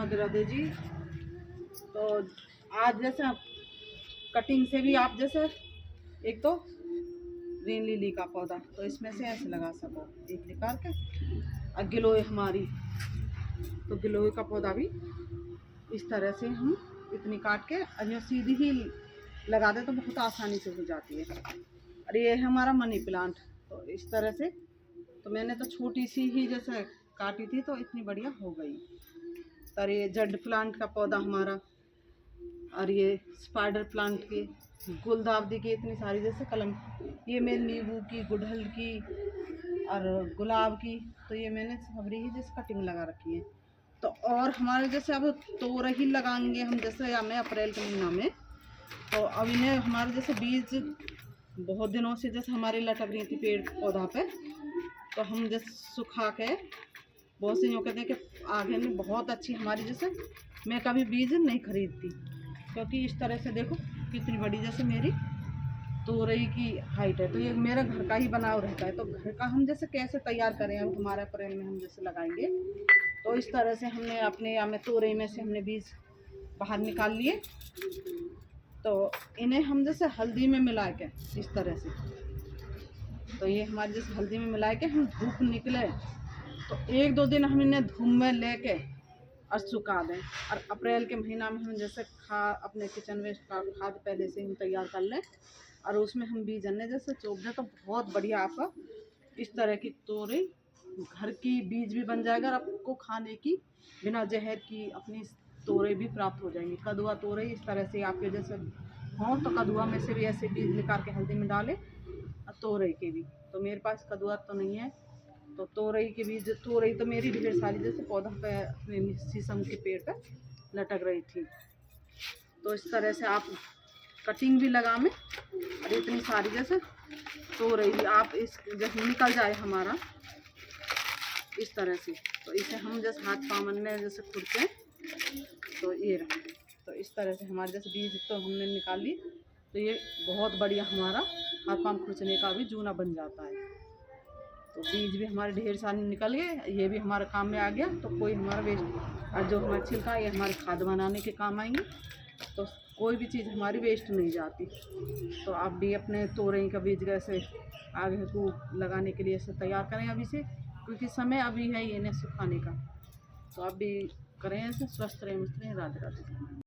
राधे राधे जी। तो आज जैसे आप कटिंग से भी आप जैसे एक तो ग्रीन लिली का पौधा तो इसमें से ऐसे लगा सको, एक निकाल के। और गिलोय हमारी, तो गिलोय का पौधा भी इस तरह से हम इतनी काट के और जो सीधी ही लगा दे तो बहुत आसानी से हो जाती है। और ये है हमारा मनी प्लांट, तो इस तरह से तो मैंने तो छोटी सी ही जैसे काटी थी तो इतनी बढ़िया हो गई। और ये जेड प्लांट का पौधा हमारा, और ये स्पाइडर प्लांट के, गुलदावदी की इतनी सारी जैसे कलम, ये मेरी नींबू की, गुड़हल की और गुलाब की, तो ये मैंने सबरी ही जैसे कटिंग लगा रखी है। तो और हमारे जैसे अब तोरई लगाएंगे हम जैसे या मैं अप्रैल के महीना में, तो अब इन्हें हमारे जैसे बीज बहुत दिनों से जैसे हमारे लटक रही थी पेड़ पौधा पे, तो हम जैसे सुखा के बहुत से यूँ कहते हैं कि आगे में बहुत अच्छी हमारी जैसे मैं कभी बीज नहीं खरीदती, क्योंकि इस तरह से देखो कितनी बड़ी जैसे मेरी तोरई की हाइट है। तो ये मेरा घर का ही बनाव रहता है, तो घर का हम जैसे कैसे तैयार करें, अब हमारे अप्रैल में हम जैसे लगाएंगे तो इस तरह से हमने अपने या में तोरई में से हमने बीज बाहर निकाल लिए। तो इन्हें हम जैसे हल्दी में मिला के इस तरह से, तो ये हमारे जैसे हल्दी में मिला के हम धूप निकले तो 1-2 दिन हम इन्हें धूप में लेके और सुखा दें। और अप्रैल के महीना में हम जैसे अपने किचन वेस्ट का खाद पहले से हम तैयार कर लें और उसमें हम बीज अन्य जैसे चोप दें, तो बहुत बढ़िया आपका इस तरह की तोरई घर की बीज भी बन जाएगा और आपको खाने की बिना जहर की अपनी तोरई भी प्राप्त हो जाएंगी। कदुआ तोरई इस तरह से आपके जैसे हों तो कदुआ में से भी ऐसे बीज निकाल के हल्दी में डालें, और तोरई के भी, तो मेरे पास कदुआ तो नहीं है, तो तोरई के बीज, तोरई तो मेरी ढेर सारी जैसे पौधा पे शीशम के पेड़ पे लटक रही थी। तो इस तरह से आप कटिंग भी लगा में और इतनी सारी जैसे तोरई भी आप इस जैसे निकल जाए हमारा इस तरह से, तो इसे हम जैसे हाथ पाँव में जैसे खुरते, तो ये रहा। तो इस तरह से हमारे जैसे बीज तो हमने निकाल ली, तो ये बहुत बढ़िया हमारा हाथ पाँव खुरचने का भी जूना बन जाता है। तो बीज भी हमारे ढेर सारे निकल गए, ये भी हमारे काम में आ गया, तो कोई हमारा वेस्ट, और जो हमारा छिलका है ये हमारे खाद बनाने के काम आएंगे, तो कोई भी चीज़ हमारी वेस्ट नहीं जाती। तो आप भी अपने तोरई का बीज कैसे आगे को लगाने के लिए ऐसे तैयार करें अभी से, क्योंकि समय अभी है इन्हें सुखाने का। तो आप भी करें ऐसे, स्वस्थ रहें, मस्त रहें, राधे राधे।